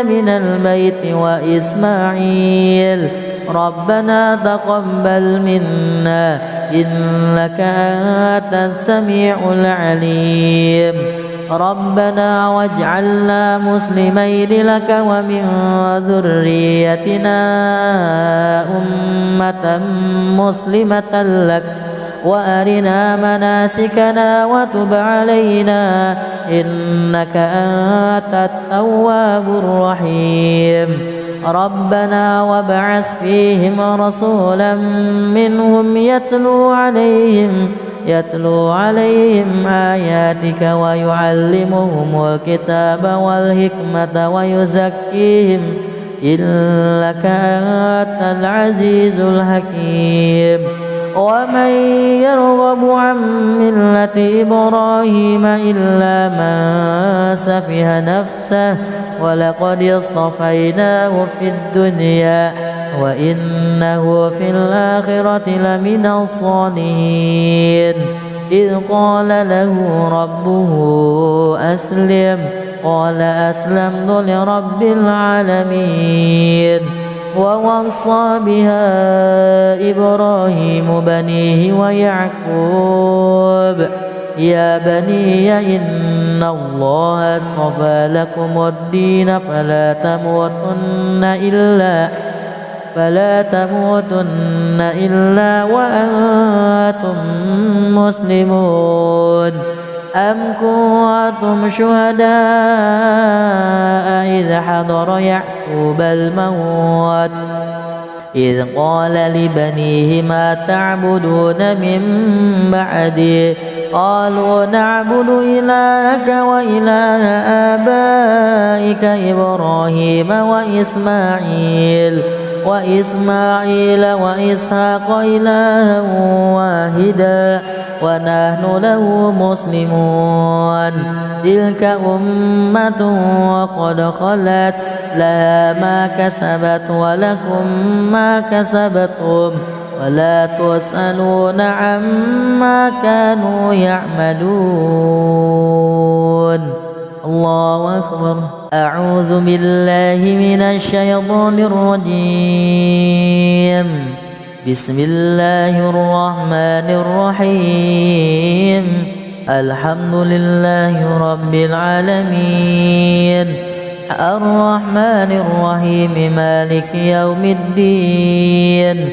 من البيت وإسماعيل ربنا تقبل منا إنك أنت السميع العليم ربنا واجعلنا مسلمين لك ومن ذريتنا أمة مسلمة لك وأرنا مناسكنا وتب علينا إنك أنت التواب الرحيم ربنا وابعث فيهم رسولا منهم يتلو عليهم آياتك ويعلمهم الكتاب والحكمة ويزكيهم إنك أنت العزيز الحكيم ومن يرغب عن ملة إبراهيم إلا من سفه نفسه ولقد اصطفيناه في الدنيا وإنه في الآخرة لمن الصالحين إذ قال له ربه أسلم قال أسلمت لرب العالمين ووصى بها إبراهيم بنيه ويعقوب يا بني إن الله اصطفى لكم الدين فلا تموتن إلا وأنتم مسلمون أم كنتم شهداء إذ حضر يعقوب الموت إذ قال لبنيه ما تعبدون من بعدي قالوا نعبد إلهك وإله آبائك إبراهيم وإسماعيل وإسحاق إلها واحدا ونحن له مسلمون تلك أمة وقد خلت لها ما كسبت ولكم ما كسبتم ولا تسألون عما كانوا يعملون الله أكبر أعوذ بالله من الشيطان الرجيم بسم الله الرحمن الرحيم الحمد لله رب العالمين الرحمن الرحيم مالك يوم الدين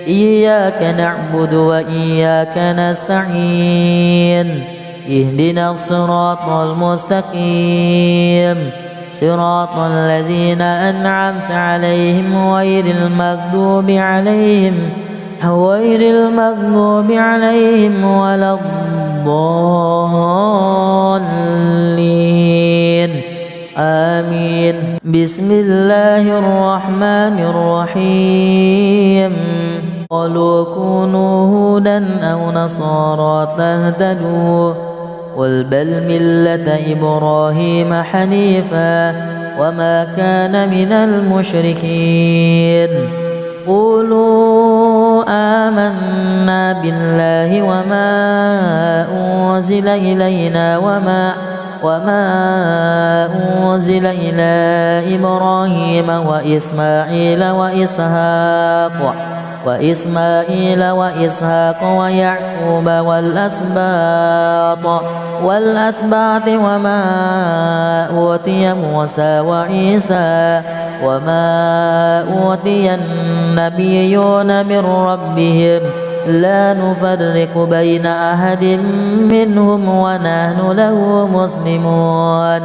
إياك نعبد وإياك نستعين اهدنا الصراط المستقيم صراط الذين أنعمت عليهم غير المغضوب عليهم ولا الضالين آمين بسم الله الرحمن الرحيم قالوا كونوا هودا أو نصارى تهتدوا قل بل ملة إبراهيم حنيفا وما كان من المشركين قولوا آمنا بالله وما أنزل إلينا وما أنزل إلى إبراهيم وإسماعيل وإسحاق ويعقوب والأسباط وما أوتي موسى وعيسى وما أوتي النبيون من ربهم لا نفرق بين أحد منهم ونحن له مسلمون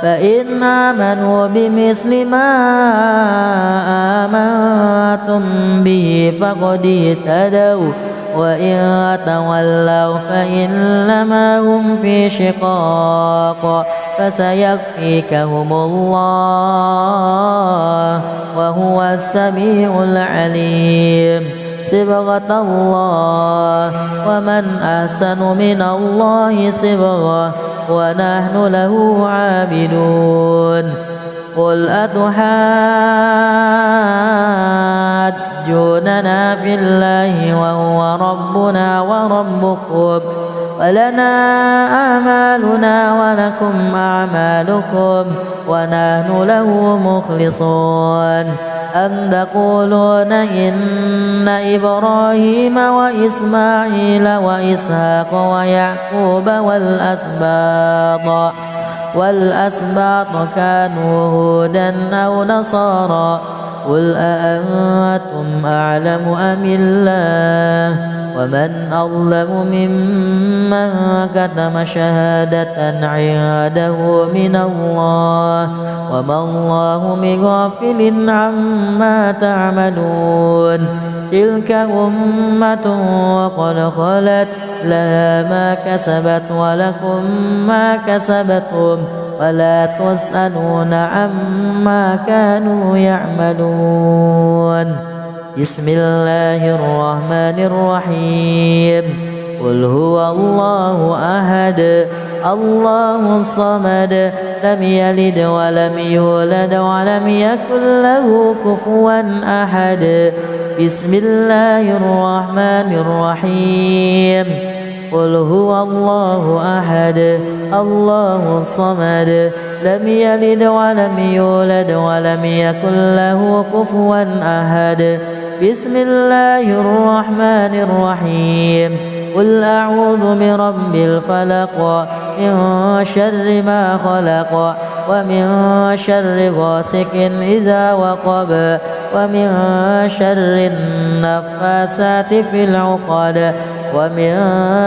فإن آمنوا بمثل ما آمنتم به فقد اهتدوا وإن تولوا فإنما هم في شقاق فسيكفيكهم الله وهو السميع العليم صبغة الله ومن أحسن من الله صبغة ونحن له عابدون قل أتحاجوننا في الله وهو ربنا وربكم ولنا أعمالنا ولكم أعمالكم ونحن له مخلصون أم تقولون إن إبراهيم وإسماعيل وإسحاق ويعقوب والأسباط كانوا هودا أو نصارى قل أأنتم أعلم أم الله ومن أظلم ممن كتم شهادة عنده من الله وما الله بغافل عما تعملون تلك أمة وقد خلت لها ما كسبت ولكم ما كسبتم ولا تسألون عما كانوا يعملون بسم الله الرحمن الرحيم قل هو الله أحد الله الصمد لم يلد ولم يولد ولم يكن له كفوا أحد بسم الله الرحمن الرحيم قل هو الله أحد الله الصمد لم يلد ولم يولد ولم يكن له كفوا أحد بسم الله الرحمن الرحيم قل أعوذ برب الفلق من شر ما خلق ومن شر غاسق إذا وقب ومن شر النفاثات في العقد ومن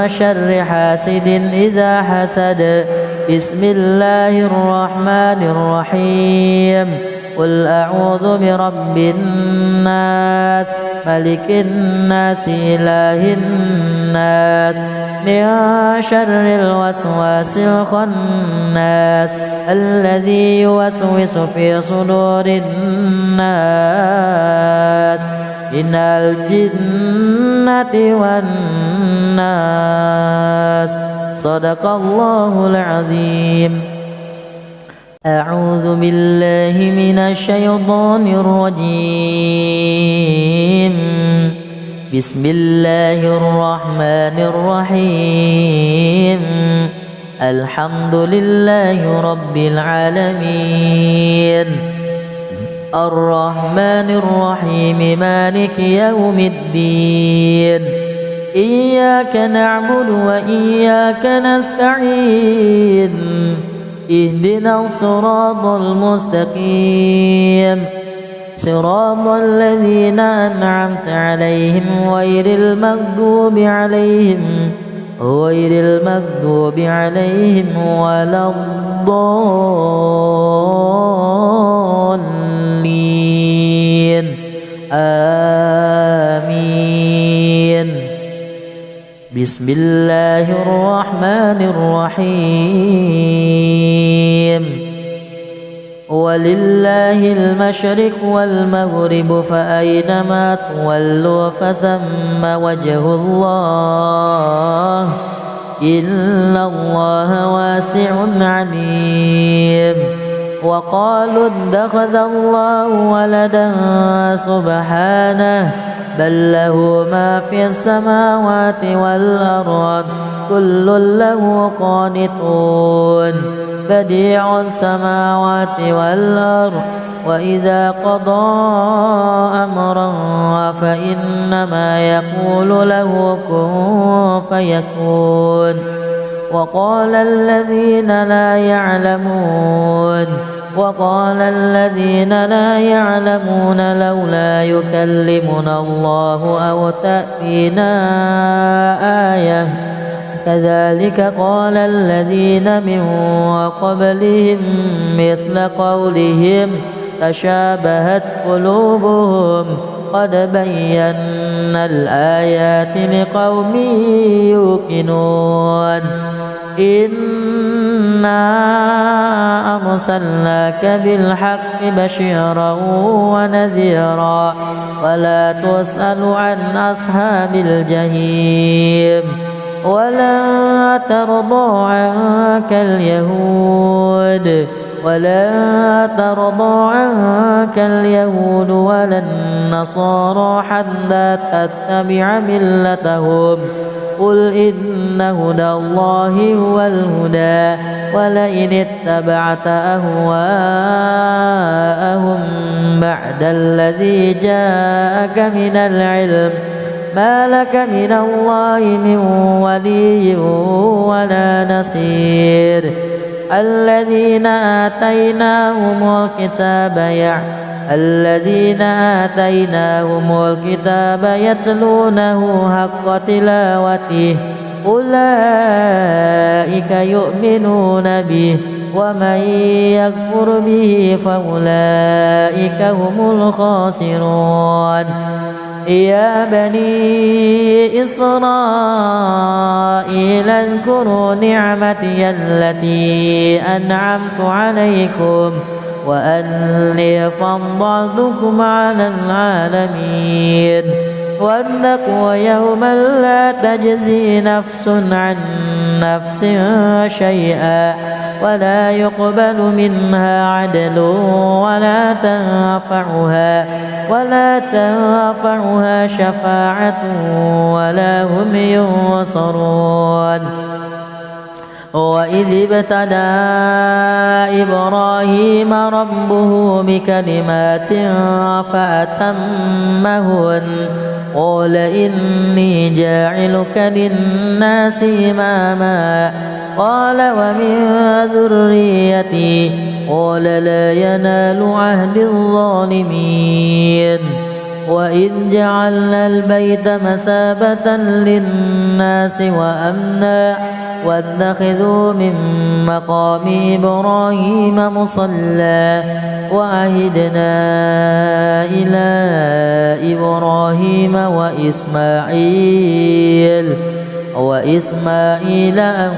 شر حاسد إذا حسد بسم الله الرحمن الرحيم قل أعوذ برب الناس ملك الناس إله الناس من شر الوسواس الخناس الذي يوسوس في صدور الناس من الجنة والناس صدق الله العظيم. أعوذ بالله من الشيطان الرجيم. بسم الله الرحمن الرحيم. الحمد لله رب العالمين الرحمن الرحيم مالك يوم الدين إياك نعبد وإياك نستعين اهدنا الصراط المستقيم صراط الذين أنعمت عليهم غير المغضوب عليهم ولا الضالين آمين. بسم الله الرحمن الرحيم. ولله المشرق والمغرب فأينما تولوا فثم وجه الله إن الله واسع عليم. وقالوا اتخذ الله ولدا سبحانه بل له ما في السماوات والأرض كل له قانتون بديع السماوات والأرض وإذا قضى أمرا فإنما يقول له كن فيكون. وقال الذين لا يعلمون لولا يكلمنا الله أو تأتينا آية كذلك قال الذين من قبلهم مثل قولهم تشابهت قلوبهم قد بينا الآيات لقوم يوقنون. إنا أرسلناك بالحق بشيرا ونذيرا ولا تسأل عن أصحاب الجحيم. ولا ترضى عنك اليهود ولا النصارى حتى تتبع ملتهم قل إن هدى الله هو الهدى ولئن اتبعت أهواءهم بعد الذي جاءك من العلم ما لك من الله من ولي ولا نصير الذين آتيناهم الكتاب يتلونه حق تلاوته أولئك يؤمنون به ومن يكفر به فأولئك هم الخاسرون يا بني إسرائيل اذكروا نعمتي التي أنعمت عليكم وأني فضلتكم على العالمين واتقوا يوما لا تجزي نفس عن نفس شيئا ولا يقبل منها عدل ولا تنفعها شفاعة ولا هم ينصرون وإذ ابتلى إبراهيم ربه بكلمات فأتمهن قال إني جاعلك للناس إماما قال ومن ذريتي قال لا ينال عهد الظالمين وإذ جعلنا البيت مثابة للناس وأمنا واتخذوا من مقام إبراهيم مصلى وعهدنا إلى إبراهيم وإسماعيل أن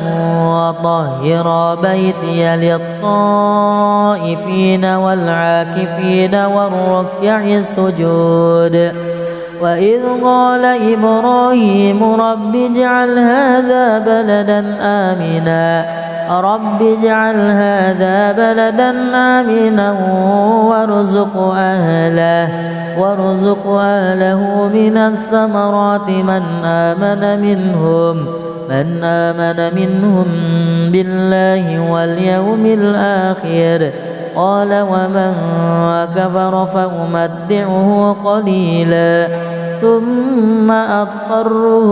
طهر بيتي للطائفين والعاكفين والركع السجود وإذ قال إبراهيم رب اجعل هذا بلدا آمنا وارزق أهله من الثمرات من آمن منهم بالله واليوم الآخر قال ومن كفر فأمتعه قليلا ثم أضطره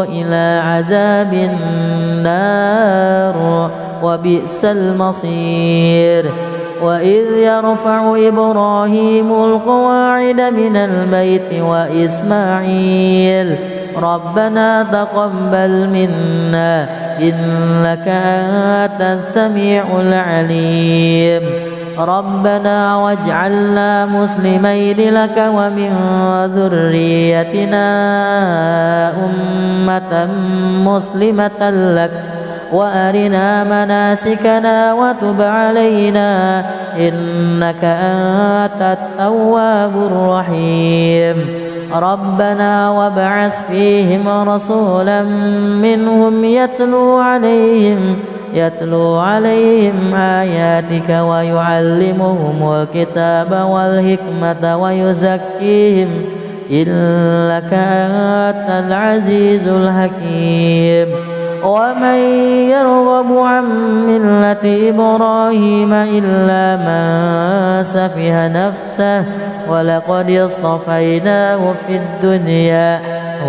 إلى عذاب النار وبئس المصير وإذ يرفع إبراهيم القواعد من البيت وإسماعيل ربنا تقبل منا إنك أنت السميع العليم ربنا واجعلنا مسلمين لك ومن ذريتنا أمة مسلمة لك وأرنا مناسكنا وتب علينا إنك أنت التواب الرحيم ربنا وابعث فيهم رسولا منهم يتلو عليهم آياتك ويعلمهم الكتاب والحكمة ويزكيهم إنك أنت العزيز الحكيم ومن يرغب عن ملة إبراهيم إلا من سفه نفسه ولقد اصطفيناه في الدنيا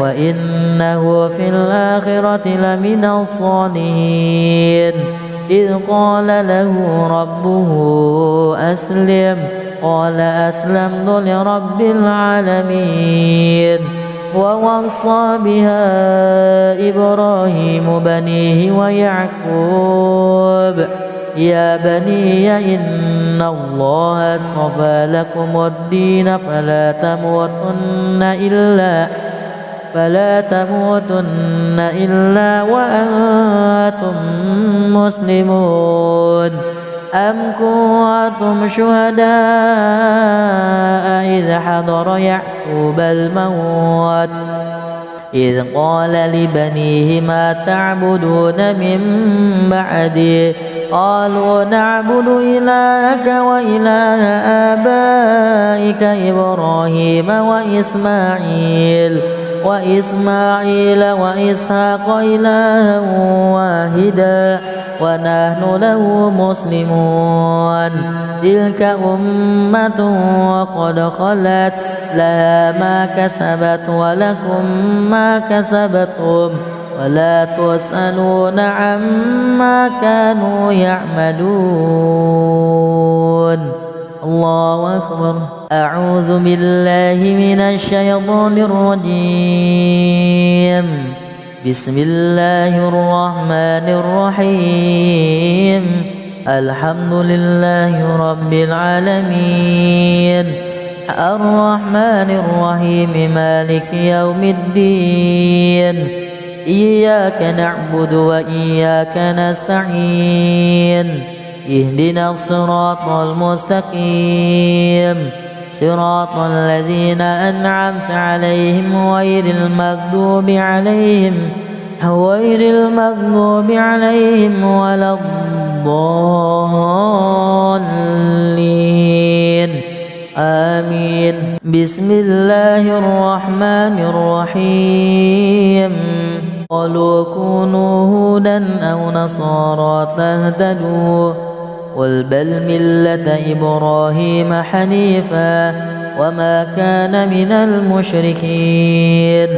وإنه في الآخرة لمن الصالحين إذ قال له ربه أسلم قال أسلمت لرب العالمين ووصى بها إبراهيم بنيه ويعقوب يا بني إن الله اصطفى لكم الدين فلا تموتن إلا وأنتم مسلمون أم كنتم شهداء إذ حضر يعقوب الموت إذ قال لبنيه ما تعبدون من بعدي قالوا نعبد إلهك وإله آبائك إبراهيم وإسماعيل وإسماعيل وإسحاق إلها واحدا ونحن له مسلمون تلك أمة وقد خلت لها ما كسبت ولكم ما كسبتم ولا تسألون عما كانوا يعملون. الله أكبر. أعوذ بالله من الشيطان الرجيم. بسم الله الرحمن الرحيم. الحمد لله رب العالمين الرحمن الرحيم مالك يوم الدين إياك نعبد وإياك نستعين اهدنا الصراط المستقيم صراط الذين أنعمت عليهم غير المغضوب عليهم ولا الضالين آمين. بسم الله الرحمن الرحيم. قالوا كونوا هودا أو نصارى تهتدوا قل بل ملة إبراهيم حنيفا وما كان من المشركين.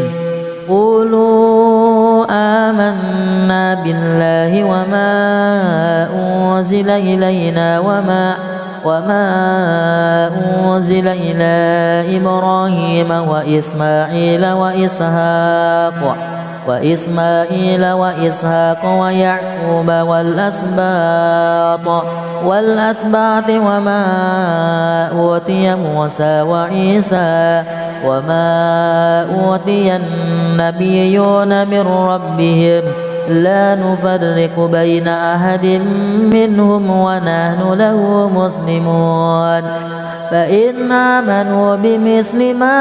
قولوا آمنا بالله وما أنزل إلينا وما أنزل إلى إبراهيم وإسماعيل وإسحاق ويعقوب والأسباط وما أوتي موسى وعيسى وما أوتي النبيون من ربهم لا نفرق بين أحد منهم ونحن له مسلمون. فإن آمنوا بمثل ما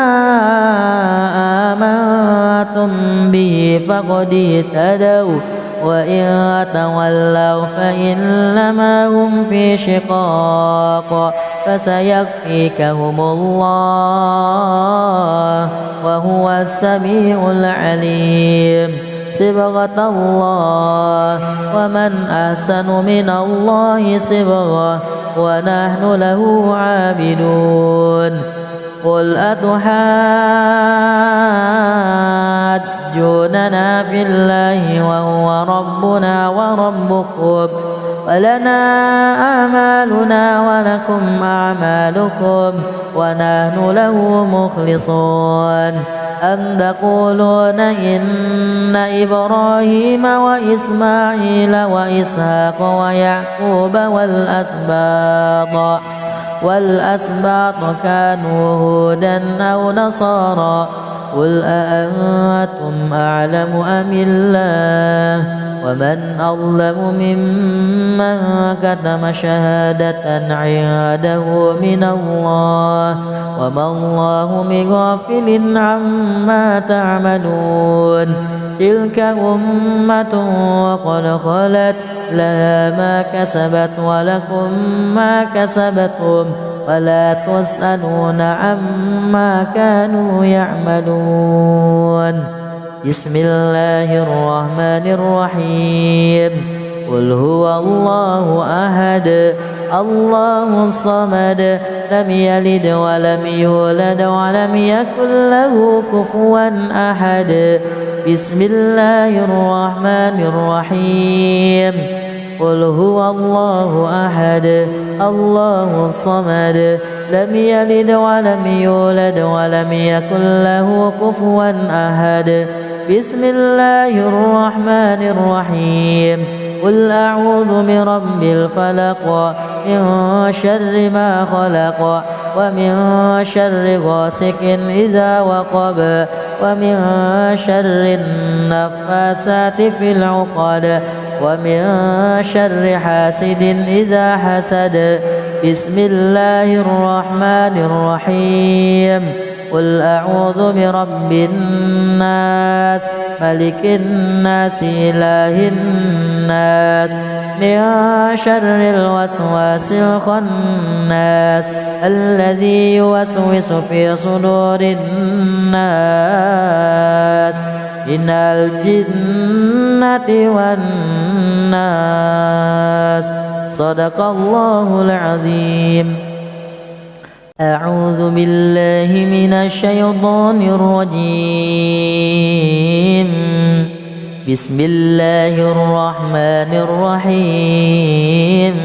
آمنتم به فقد اهتدوا وإن تولوا فإنما هم في شقاق فسيكفيكهم الله وهو السميع العليم. صبغة الله ومن أحسن من الله صبغة ونحن له عابدون. قل أتحاجوننا في الله وهو ربنا وربكم ولنا أعمالنا ولكم أعمالكم ونحن له مخلصون. أم تقولون إن إبراهيم وإسماعيل وإسحاق ويعقوب والأسباط كانوا هودا أو نصارى قل أأنتم أعلم أم الله ومن أظلم ممن كتم شهادة عنده من الله وما الله بغافل عما تعملون. تلك أمة وقد خلت لها ما كسبت ولكم ما كسبتم ولا تسألون عما كانوا يعملون. بسم الله الرحمن الرحيم. قل هو الله أحد الله الصمد لم يلد ولم يولد ولم يكن له كفوا أحد. بسم الله الرحمن الرحيم. قل هو الله أحد الله الصمد لم يلد ولم يولد ولم يكن له كفوا أحد. بسم الله الرحمن الرحيم. قل أعوذ برب الفلق من شر ما خلق ومن شر غاسق إذا وقب ومن شر النفاثات في العقد ومن شر حاسد إذا حسد. بسم الله الرحمن الرحيم. قل أعوذ برب الناس ملك الناس إله الناس من شر الوسواس الخناس الذي يوسوس في صدور الناس الناس من الجنة والناس. صدق الله العظيم. أعوذ بالله من الشيطان الرجيم. بسم الله الرحمن الرحيم.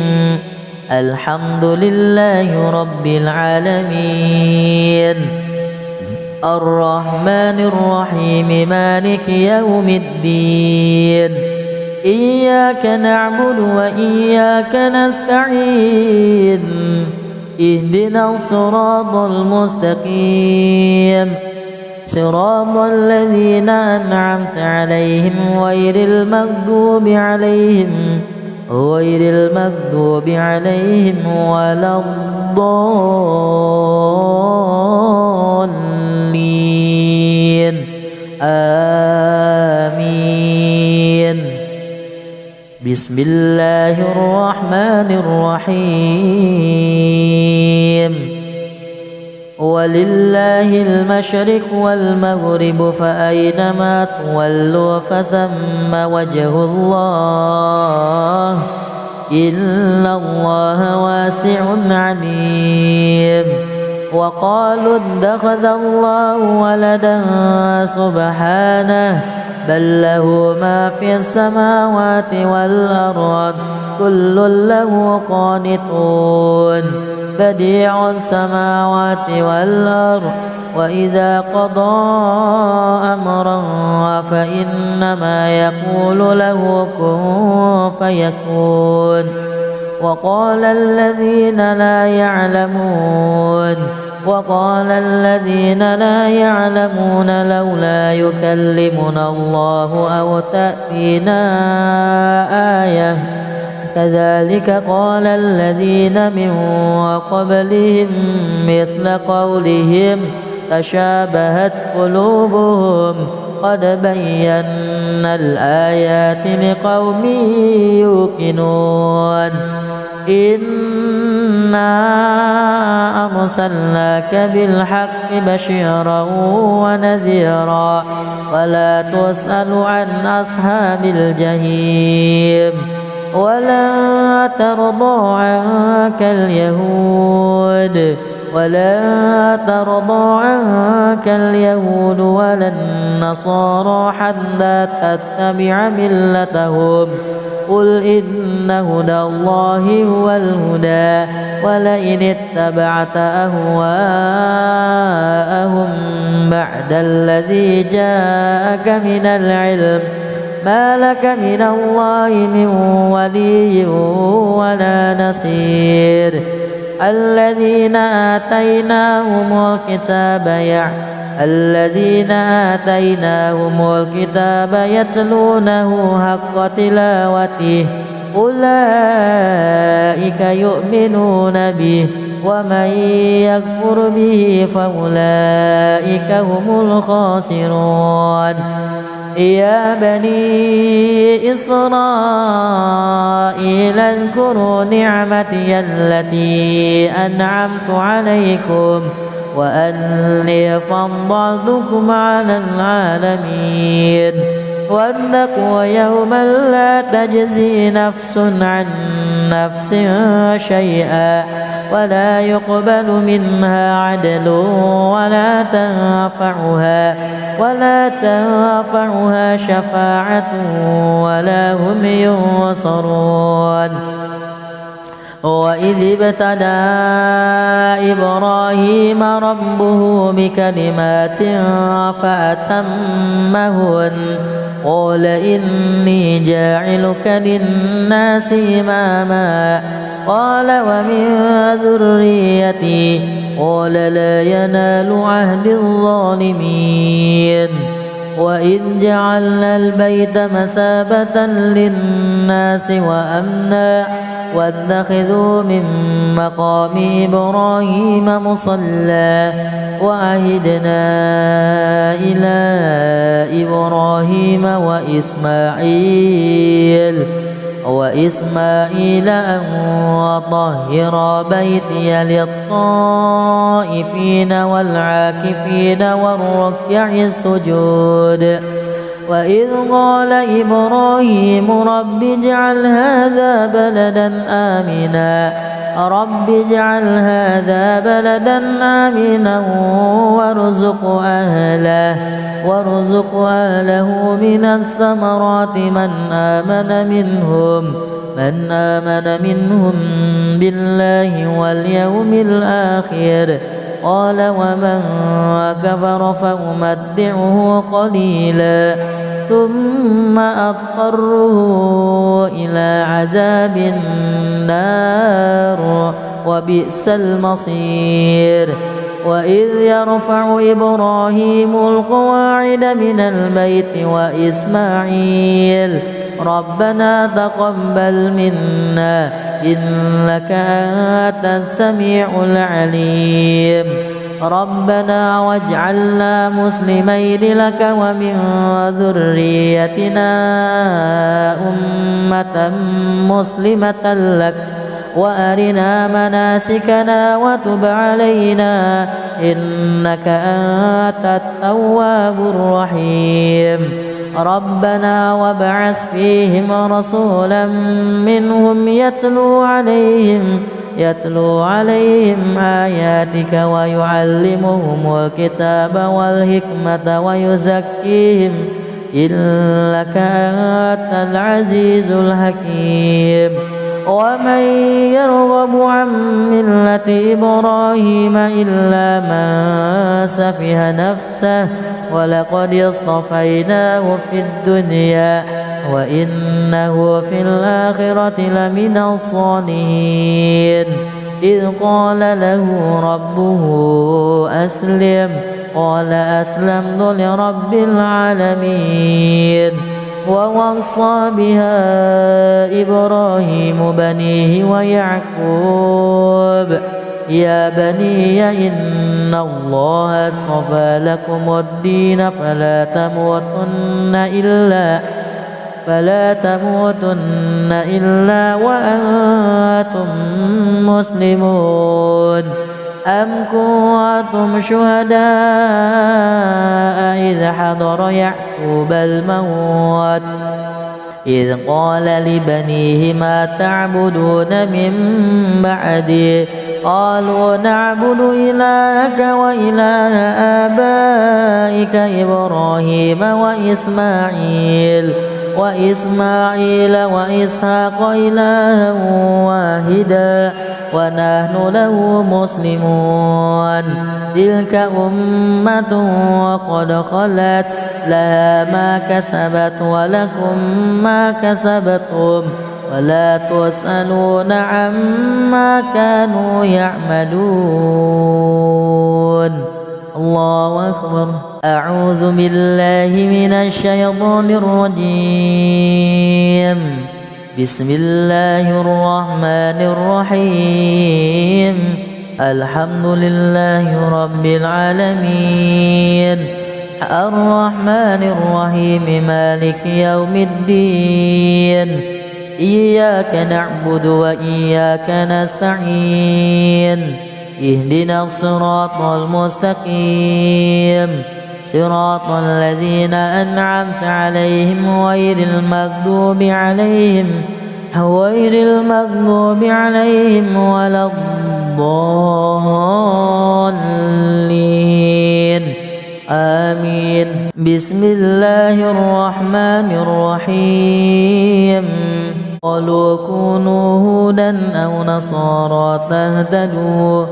الحمد لله رب العالمين الرحمن الرحيم مالك يوم الدين. إياك نعبد وإياك نستعين. اهدنا الصراط المستقيم صراط الذين أنعمت عليهم غير المغضوب عليهم ولا الضالين. آمين. بسم الله الرحمن الرحيم. ولله المشرق والمغرب فأينما تولوا فثم وجه الله إن الله واسع عليم. وقالوا اتخذ الله ولدا سبحانه بل له ما في السماوات والأرض كل له قانتون. بديع السماوات والأرض وإذا قضى أمرا فإنما يقول له كن فيكون. وقال الذين لا يعلمون لولا يكلمنا الله أو تأتينا آية كذلك قال الذين من قبلهم مثل قولهم تشابهت قلوبهم قد بينا الآيات لقوم يوقنون. إنا أرسلناك بالحق بشيرا ونذيرا ولا تسأل عن أصحاب الجحيم. ولا ترضى عنك اليهود ولا النصارى حتى تتبع ملتهم. قل إن هدى الله هو الهدى ولئن اتبعت أهواءهم بعد الذي جاءك من العلم ما لك من الله من ولي ولا نصير. الذين آتيناهم الكتاب يتلونه حق تلاوته أولئك يؤمنون به ومن يكفر به فأولئك هم الخاسرون. يا بني إسرائيل اذكروا نعمتي التي أنعمت عليكم وأني فضلتكم على العالمين. واتقوا يوما لا تجزي نفس عن نفس شيئا ولا يقبل منها عدل ولا تنفعها شفاعة ولا هم ينصرون. وإذ ابتلى إبراهيم ربه بكلمات فأتمهن قال إني جاعلك للناس إماما قال ومن ذريتي قال لا ينال عهد الظالمين. وإذ جعلنا البيت مثابة للناس وأمنا واتخذوا من مقام إبراهيم مصلى وعهدنا إلى إبراهيم وإسماعيل وإسماعيل أن طهر بيتي للطائفين والعاكفين والركع السجود. وإذ قال إبراهيم رب اجعل هذا بلدا آمنا وارزق أهله من الثمرات من آمن منهم بالله واليوم الآخر. قال ومن كفر فأمتعه قليلا ثم أضطره إلى عذاب النار وبئس المصير. وإذ يرفع إبراهيم القواعد من البيت وإسماعيل ربنا تقبل منا إنك أنت السميع العليم. ربنا واجعلنا مسلمين لك ومن ذريتنا أمة مسلمة لك وأرنا مناسكنا وتب علينا إنك أنت التواب الرحيم. ربنا وابعث فيهم رسولا منهم يتلو عليهم آياتك ويعلمهم الكتاب والحكمة ويزكيهم إنك أنت العزيز الحكيم. ومن يرغب عن ملة إبراهيم إلا من سفه نفسه ولقد اصطفيناه في الدنيا وإنه في الآخرة لمن الصالحين. إذ قال له ربه أسلم قال أسلمت لرب العالمين. ووصى بها إبراهيم بنيه ويعقوب يا بني إن الله اصطفى لكم الدين فلا تموتن إلا وأنتم مسلمون. أم كنتم شهداء إذ حضر يعقوب الموت إذ قال لبنيه ما تعبدون من بعدي قالوا نعبد إلهك وإله آبائك إبراهيم وإسماعيل وإسحاق إلها واحدا ونحن له مسلمون. تلك أمة وقد خلت لها ما كسبت ولكم ما كسبتم ولا تسألون عما كانوا يعملون. الله أكبر. أعوذ بالله من الشيطان الرجيم. بسم الله الرحمن الرحيم. الحمد لله رب العالمين الرحمن الرحيم مالك يوم الدين إياك نعبد وإياك نستعين اهدنا الصراط المستقيم صراط الذين أنعمت عليهم غير المغضوب عليهم ولا الضالين آمين. بسم الله الرحمن الرحيم. قالوا كونوا هودا أو نصارى تهتدوا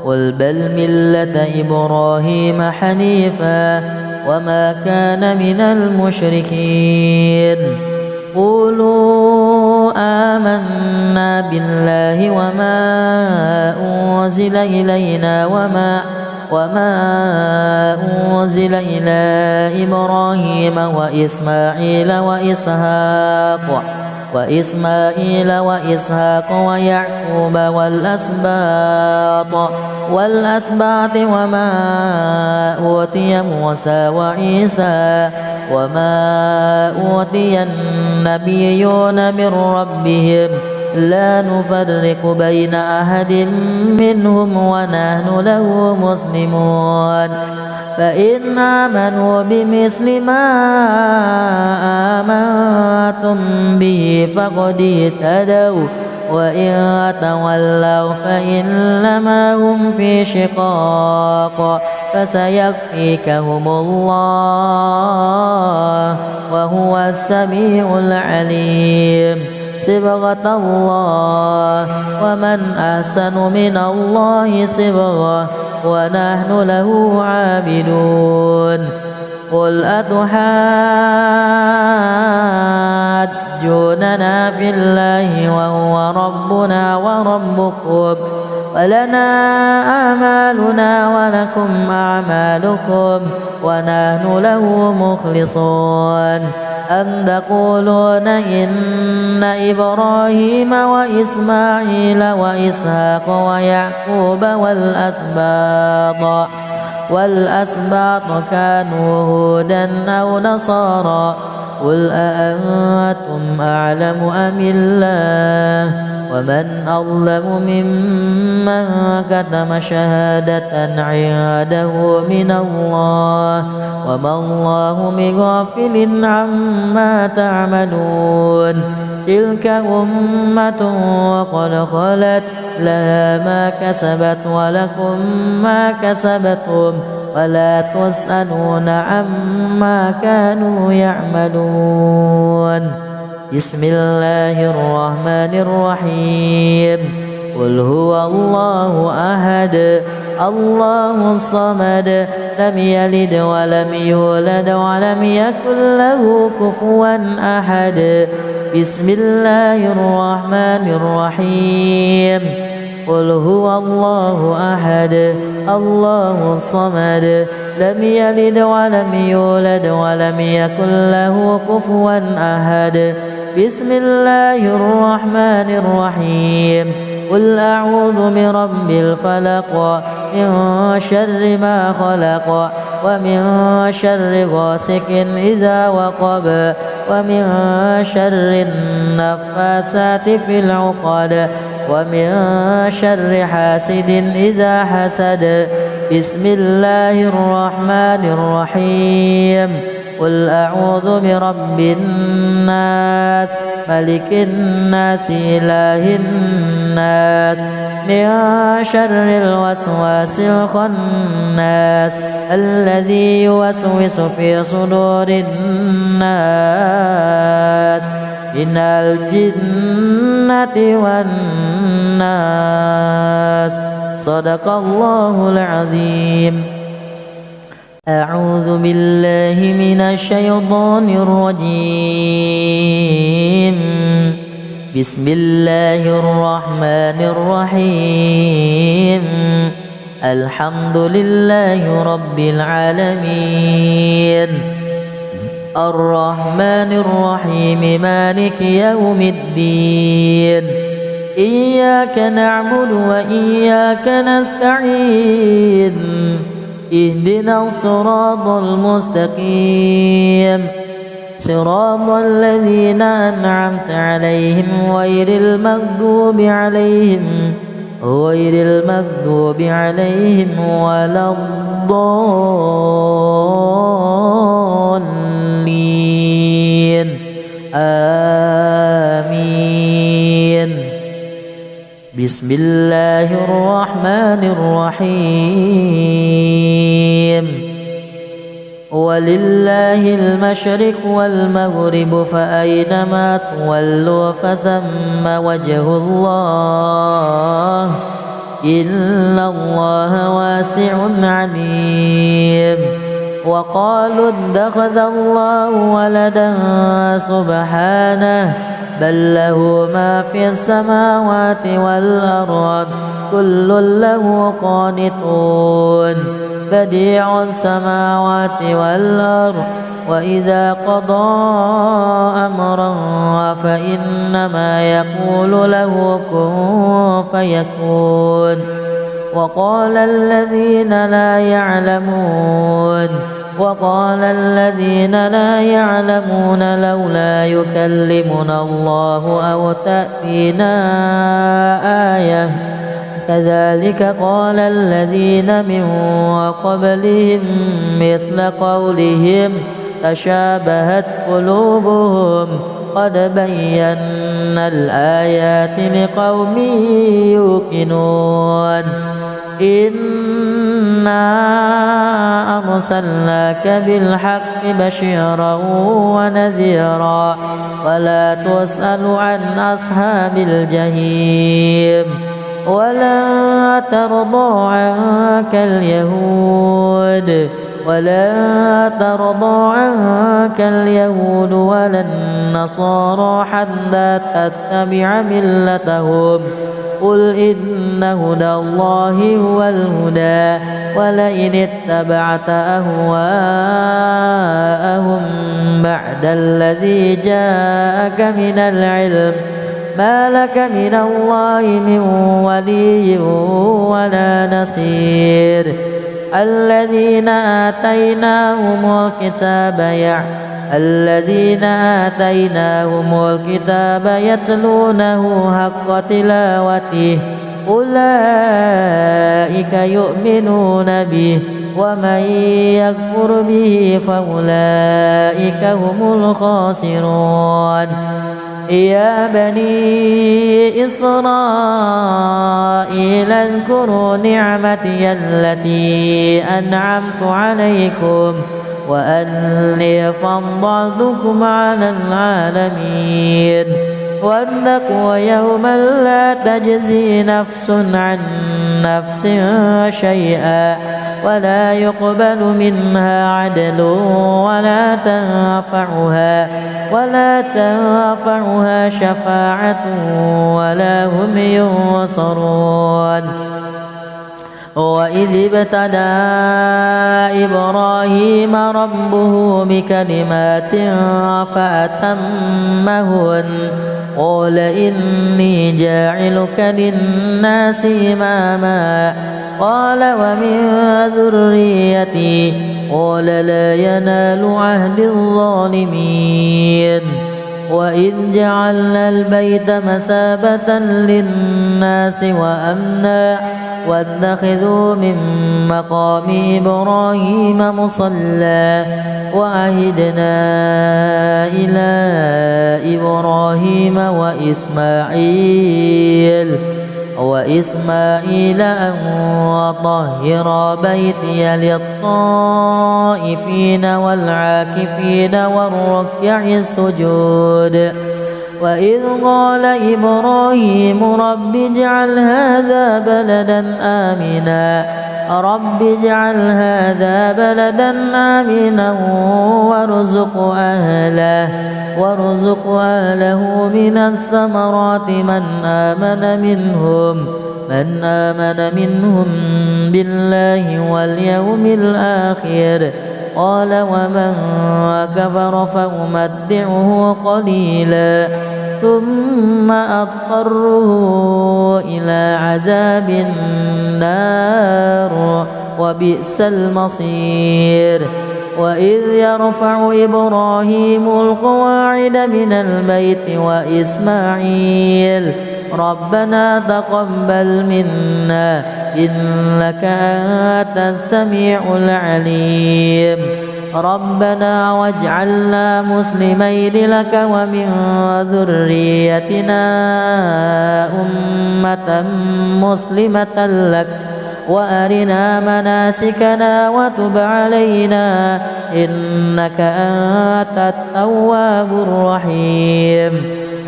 قل بل ملة إبراهيم حنيفا وما كان من المشركين. قولوا آمنا بالله وما أنزل إلينا وما أنزل إلى إبراهيم وإسماعيل وإسماعيل وإسحاق ويعقوب والأسباط وما أوتي موسى وعيسى وما أوتي النبيون من ربهم لا نفرق بين أحد منهم ونحن له مسلمون فإن آمنوا بمثل ما آمنتم به فقد اهتدوا وإن تولوا فإنما هم في شقاق فسيكفيكهم الله وهو السميع العليم صبغة الله ومن أحسن من الله صبغة ونحن له عابدون قل أتحاجوننا في الله وهو ربنا وربكم ولنا أعمالنا ولكم أعمالكم ونحن له مخلصون أم تقولون إن إبراهيم وإسماعيل وإسحاق ويعقوب والأسباط كانوا هودا أو نصارى قل أأنتم أعلم أم الله ومن أظلم ممن كتم شهادة عنده من الله وما الله بغافل عما تعملون تلك أمة وقد خلت لها ما كسبت ولكم ما كسبتم ولا تسألون عما كانوا يعملون بسم الله الرحمن الرحيم قل هو الله أحد الله الصمد لم يلد ولم يولد ولم يكن له كفوا أحد بسم الله الرحمن الرحيم قل هو الله أحد الله الصمد لم يلد ولم يولد ولم يكن له كفوا أحد بسم الله الرحمن الرحيم قل أعوذ برب الفلق من شر ما خلق ومن شر غاسق إذا وقب ومن شر النفاثات في العقد ومن شر حاسد إذا حسد بسم الله الرحمن الرحيم قل أعوذ برب الناس ملك الناس إله الناس من شر الوسواس الخناس الذي يوسوس في صدور الناس من الجنة والناس صدق الله العظيم. أعوذ بالله من الشيطان الرجيم. بسم الله الرحمن الرحيم. الحمد لله رب العالمين الرحمن الرحيم مالك يوم الدين إياك نعبد وإياك نستعين اهدنا الصراط المستقيم صراط الذين أنعمت عليهم غير المغضوب عليهم ولا الضالين آمين. بسم الله الرحمن الرحيم. ولله المشرق والمغرب فأينما تولوا فثم وجه الله إن الله واسع عليم. وقالوا اتخذ الله ولدا سبحانه بل له ما في السماوات والأرض كل له قانتون بديع السماوات والأرض وإذا قضى أمرا فإنما يقول له كن فيكون. وقال الذين لا يعلمون لولا يكلمنا الله أو تأتينا آية كذلك قال الذين من قبلهم مثل قولهم تشابهت قلوبهم قد بينا الآيات لقوم يوقنون. إنا أرسلناك بالحق بشيرا ونذيرا ولا تسأل عن أصحاب الجحيم. ولا ترضى عنك اليهود ولا النصارى حتى تتبع ملتهم قل إن هدى الله هو الهدى ولئن اتبعت أهواءهم بعد الذي جاءك من العلم ما لك من الله من ولي ولا نصير. الذين آتيناهم الكتاب يتلونه حق تلاوته أولئك يؤمنون به ومن يكفر به فأولئك هم الخاسرون. يا بني إسرائيل اذكروا نعمتي التي أنعمت عليكم وأني فضلتكم على العالمين. واتقوا يوما لا تجزي نفس عن نفس شيئا ولا يقبل منها عدل ولا تنفعها شفاعة ولا هم ينصرون. وإذ ابتلى إبراهيم ربه بكلمات فأتمهن قال إني جاعلك للناس إماما قال ومن ذريتي قال لا ينال عهد الظالمين. وإذ جعلنا البيت مثابة للناس وأمنا واتخذوا من مقام إبراهيم مصلى وعهدنا إلى إبراهيم وإسماعيل أن طهر بيتي للطائفين والعاكفين والركع السجود. وإذ قال إبراهيم رب اجعل هذا بلدا آمنا وارزق أهله من الثمرات من آمن منهم بالله واليوم الآخر قال ومن كفر فأمتعه قليلا ثم أضطره إلى عذاب النار وبئس المصير. وإذ يرفع إبراهيم القواعد من البيت وإسماعيل ربنا تقبل منا إنك أنت السميع العليم. ربنا واجعلنا مسلمين لك ومن ذريتنا أمة مسلمة لك وأرنا مناسكنا وتب علينا إنك أنت التواب الرحيم.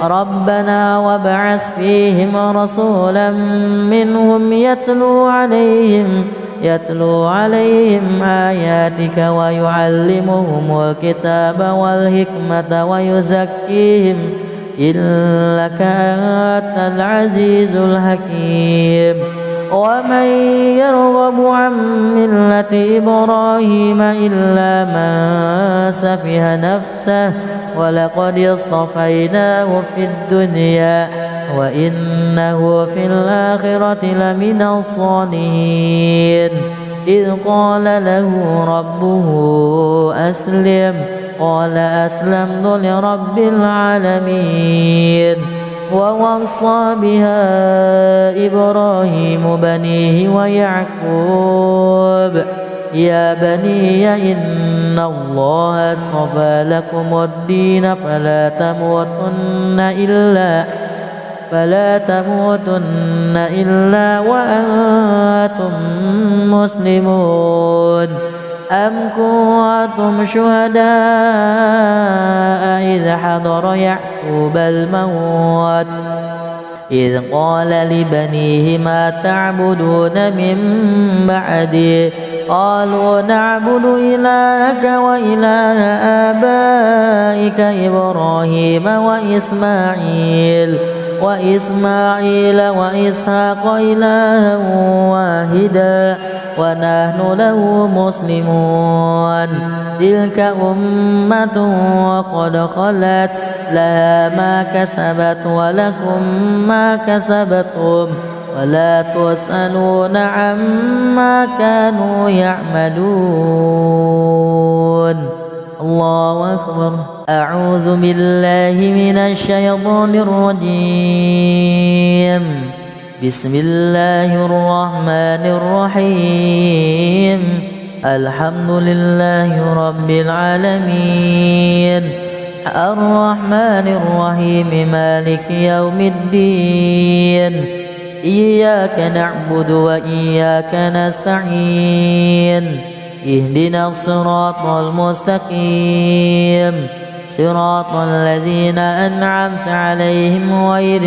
ربنا وابعث فيهم رسولا منهم يتلو عليهم آياتك ويعلمهم الكتاب والحكمة ويزكيهم إنك أنت العزيز الحكيم. ومن يرغب عن ملة إبراهيم إلا من سفه نفسه ولقد اصطفيناه في الدنيا وإنه في الآخرة لمن الصالحين إذ قال له ربه أسلم قال أسلمت لرب العالمين ووصى بها إبراهيم بنيه ويعقوب يا بني إن الله اصطفى لكم الدين فلا تموتن إلا وأنتم مسلمون أم كنتم شهداء إذ حضر يعقوب الموت إذ قال لبنيه ما تعبدون من بعدي قالوا نعبد إلهك وإله آبائك إبراهيم وإسماعيل وإسحاق إلها واحدا ونحن له مسلمون تلك أمة وقد خلت لها ما كسبت ولكم ما كسبتم ولا تسألون عما كانوا يعملون. الله أكبر. أعوذ بالله من الشيطان الرجيم. بسم الله الرحمن الرحيم. الحمد لله رب العالمين الرحمن الرحيم مالك يوم الدين إياك نعبد وإياك نستعين اهدنا الصراط المستقيم صراط الذين أنعمت عليهم غير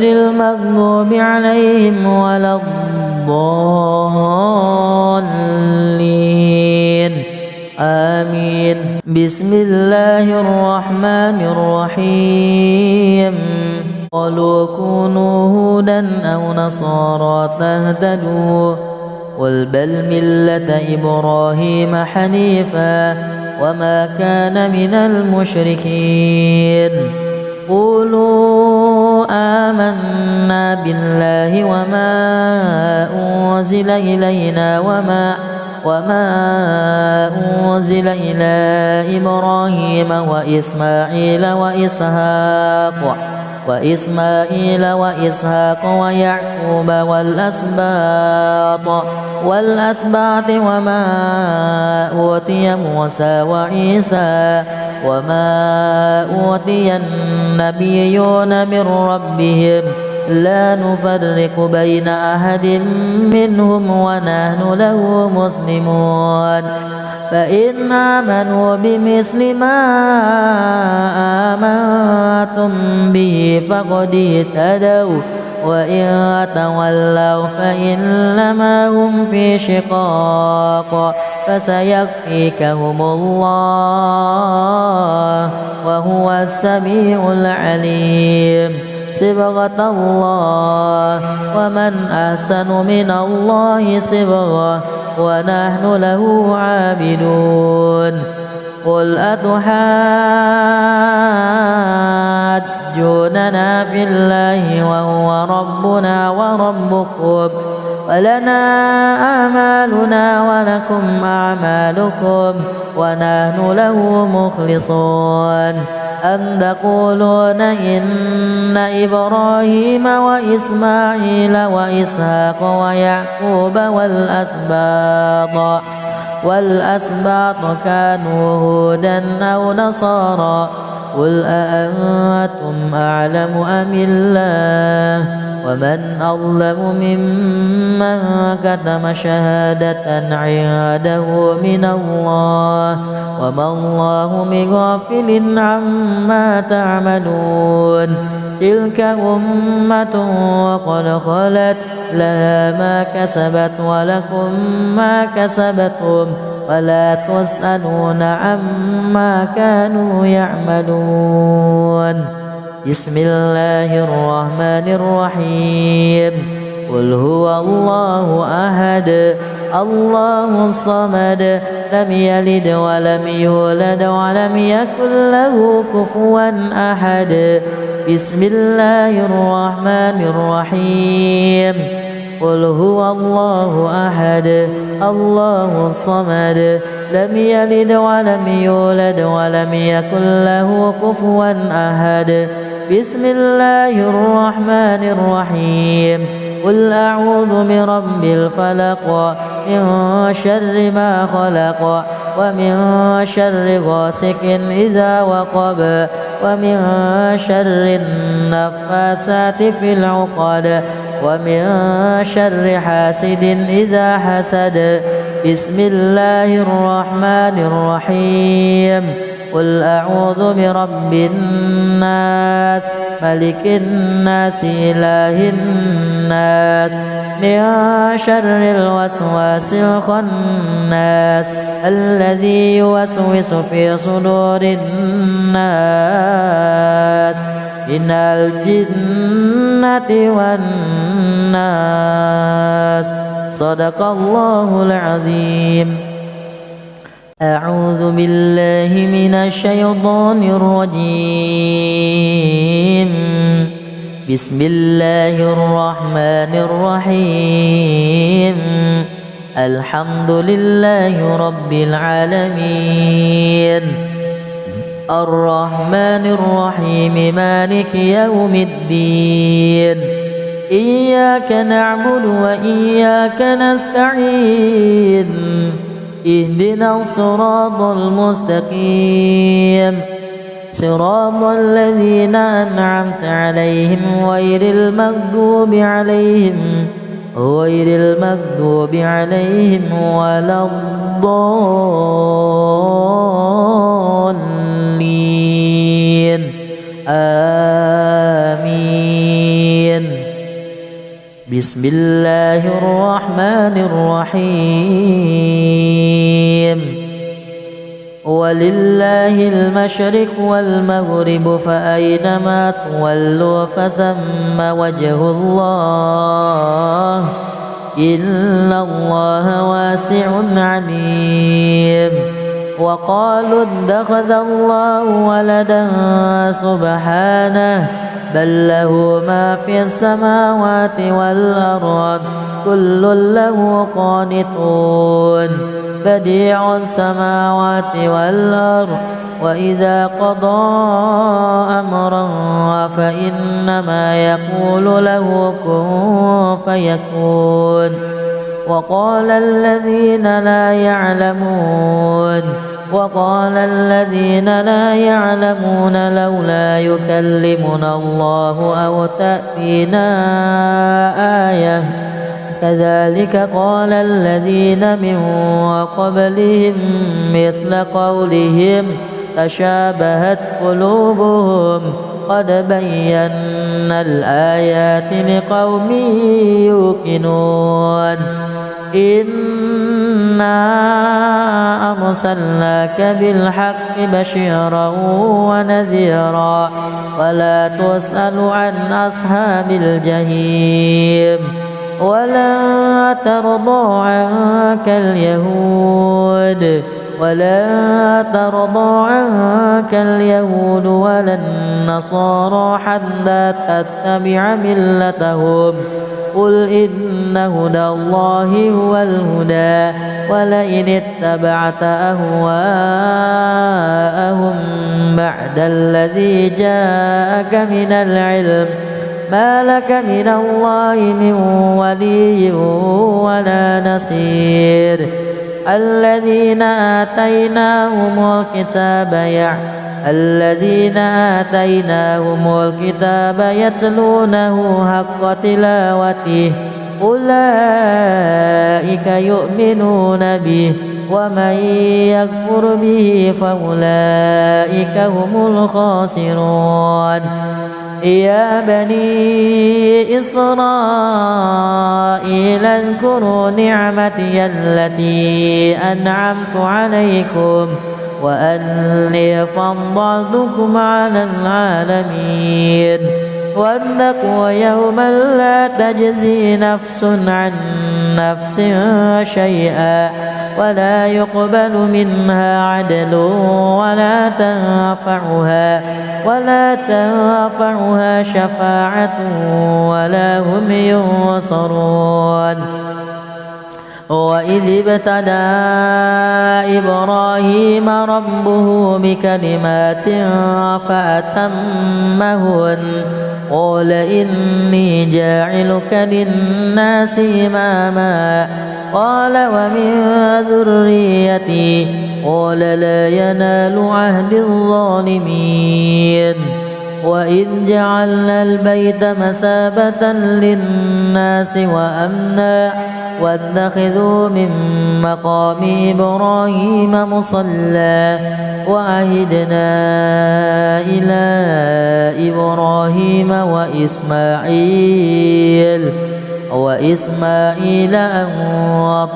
المغضوب عليهم ولا الضالين آمين. بسم الله الرحمن الرحيم. قالوا كونوا هودا أو نصارى تهتدوا قل بل ملة إبراهيم حنيفا وما كان من المشركين. قولوا آمنا بالله وما أنزل إلينا وما أنزل إلى إبراهيم وإسماعيل وإسحاق ويعقوب والأسباط وما أوتي موسى وعيسى وما أوتي النبيون من ربهم لا نفرق بين أحد منهم ونحن له مسلمون. فإن آمنوا بمثل ما آمنتم به فقد اهتدوا وإن تولوا فإنما هم في شقاق فسيكفيكهم الله وهو السميع العليم. صبغة الله ومن أحسن من الله صبغة ونحن له عابدون. قل أتحاجوننا في الله وهو ربنا وربكم ولنا أعمالنا ولكم أعمالكم ونحن له مخلصون. أم تقولون إن إبراهيم وإسماعيل وإسحاق ويعقوب والأسباط كانوا هودا أو نصارى قل أأنتم أعلم أم الله ومن أظلم ممن كتم شهادة عنده من الله وما الله بغافل عما تعملون. تلك أمة وقد خلت لها ما كسبت ولكم ما كسبتم ولا تسألون عما كانوا يعملون. بسم الله الرحمن الرحيم. قل هو الله أحد الله الصمد لم يلد ولم يولد ولم يكن له كفوا أحد بسم الله الرحمن الرحيم قل هو الله أحد الله الصمد لم يلد ولم يولد ولم يكن له كفوا أحد بسم الله الرحمن الرحيم قل أعوذ برب الفلق من شر ما خلق ومن شر غاسق إذا وقب ومن شر النفاثات في العقد ومن شر حاسد إذا حسد بسم الله الرحمن الرحيم قل أعوذ برب الناس ملك الناس إله الناس من شر الوسواس الخناس الذي يوسوس في صدور الناس من الجنة والناس صدق الله العظيم. أعوذ بالله من الشيطان الرجيم. بسم الله الرحمن الرحيم. الحمد لله رب العالمين الرحمن الرحيم مالك يوم الدين إياك نعبد وإياك نستعين اهدنا الصراط المستقيم صراط الذين أنعمت عليهم غير المغضوب عليهم ولا الضالين آمين. بسم الله الرحمن الرحيم. ولله المشرق والمغرب فأينما تولوا فثم وجه الله إن الله واسع عليم. وقالوا اتخذ الله ولدا سبحانه بل له ما في السماوات والأرض كل له قانتون بديع السماوات والأرض وإذا قضى أمرا فإنما يقول له كن فيكون. وقال الذين لا يعلمون لولا يكلمنا الله أو تأتينا آية كذلك قال الذين من قبلهم مثل قولهم تشابهت قلوبهم قد بينا الآيات لقوم يوقنون. إنا أرسلناك بالحق بشيرا ونذيرا ولا تسأل عن أصحاب الجحيم. ولا ترضى عنك اليهود ولا النصارى حتى تتبع ملتهم قل إن هدى الله هو الهدى ولئن اتبعت أهواءهم بعد الذي جاءك من العلم ما لك من الله من ولي ولا نصير. الذين آتيناهم الكتاب يتلونه حق تلاوته أولئك يؤمنون به ومن يكفر به فأولئك هم الخاسرون. يا بني إسرائيل اذكروا نعمتي التي أنعمت عليكم وأني فضلتكم على العالمين. واتقوا يوما لا تجزي نفس عن نفس شيئا ولا يقبل منها عدل ولا تنفعها شفاعة ولا هم ينصرون. وإذ ابتلى إبراهيم ربه بكلمات فأتمهن قال إني جاعلك للناس إماما قال ومن ذريتي قال لا ينال عهد الظالمين. وإذ جعلنا البيت مثابة للناس وأمنا واتخذوا من مقام إبراهيم مصلى وعهدنا إلى إبراهيم وإسماعيل أن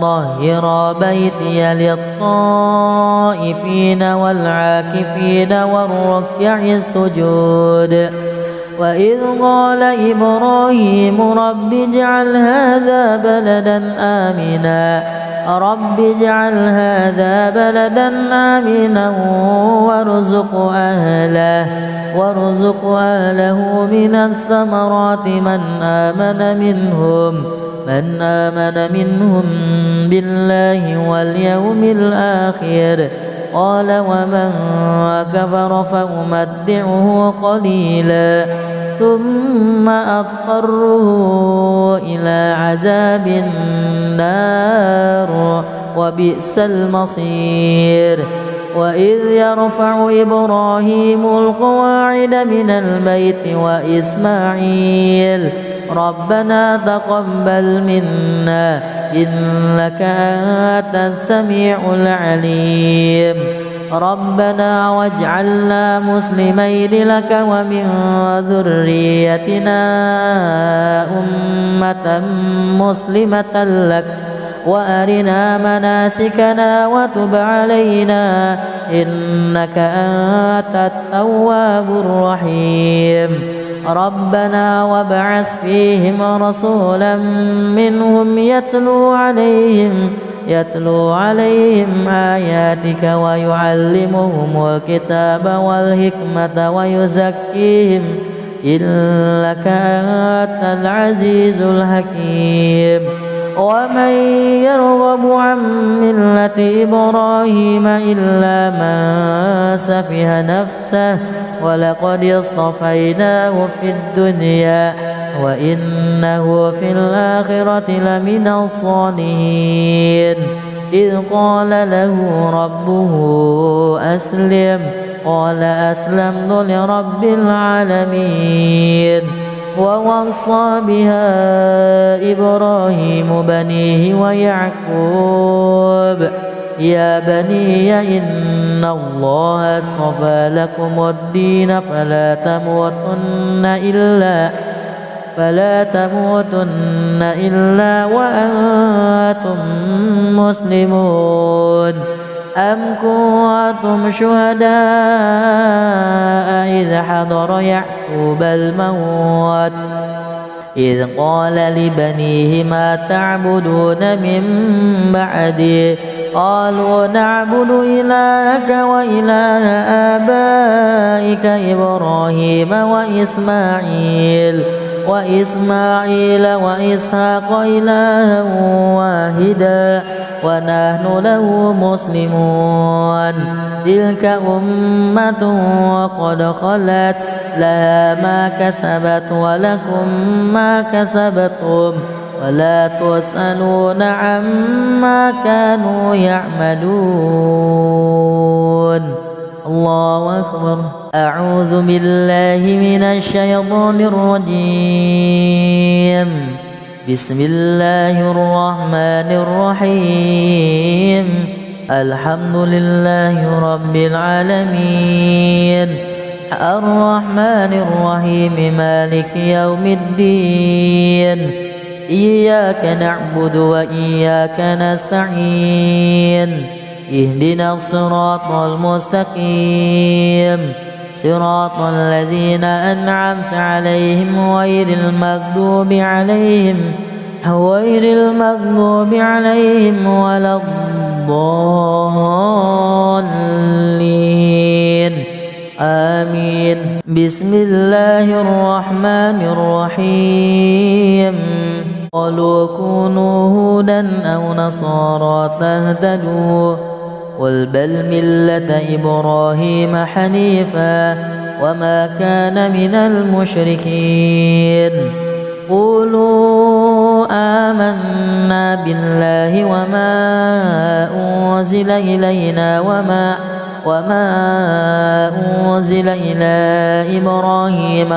طهر بيتي للطائفين والعاكفين والركع السجود. وإذ قال إبراهيم رب اجعل هذا بلدا آمنا وارزق أهله من الثمرات من آمن منهم بالله واليوم الآخر قال ومن كفر فأمتعه قليلا ثم أضطره إلى عذاب النار وبئس المصير. وإذ يرفع إبراهيم القواعد من البيت وإسماعيل ربنا تقبل منا إنك أنت السميع العليم ربنا واجعلنا مسلمين لك ومن ذريتنا أمة مسلمة لك وأرنا مناسكنا وتب علينا إنك أنت التواب الرحيم. ربنا وابعث فيهم رسولا منهم يتلو عليهم آياتك ويعلمهم الكتاب والحكمة ويزكيهم إنك أنت العزيز الحكيم. ومن يرغب عن ملة إبراهيم إلا من سفه نفسه ولقد اصطفيناه في الدنيا وإنه في الآخرة لمن الصالحين. إذ قال له ربه أسلم قال أسلمت لرب العالمين. ووصى بها إبراهيم بنيه ويعقوب يا بني إن الله اصطفى لكم الدين فلا تموتن إلا وأنتم مسلمون. أم كنتم شهداء إذ حضر يعقوب الموت إذ قال لبنيه ما تعبدون من بعدي قالوا نعبد إلهك وإله آبائك إبراهيم وإسماعيل وإسحاق إلها واحدا ونحن له مسلمون. تلك أمة وقد خلت لها ما كسبت ولكم ما كسبتم ولا تسألون عما كانوا يعملون. الله أكبر. أعوذ بالله من الشيطان الرجيم. بسم الله الرحمن الرحيم. الحمد لله رب العالمين الرحمن الرحيم مالك يوم الدين إياك نعبد وإياك نستعين اهدنا الصراط المستقيم صراط الذين أنعمت عليهم غير المغضوب عليهم ولا الضالين آمين. بسم الله الرحمن الرحيم. قالوا كونوا هودا أو نصارى تهتدوا قل بل ملة إبراهيم حنيفا وما كان من المشركين. قولوا آمنا بالله وما أنزل إلينا وما أنزل إلى إبراهيم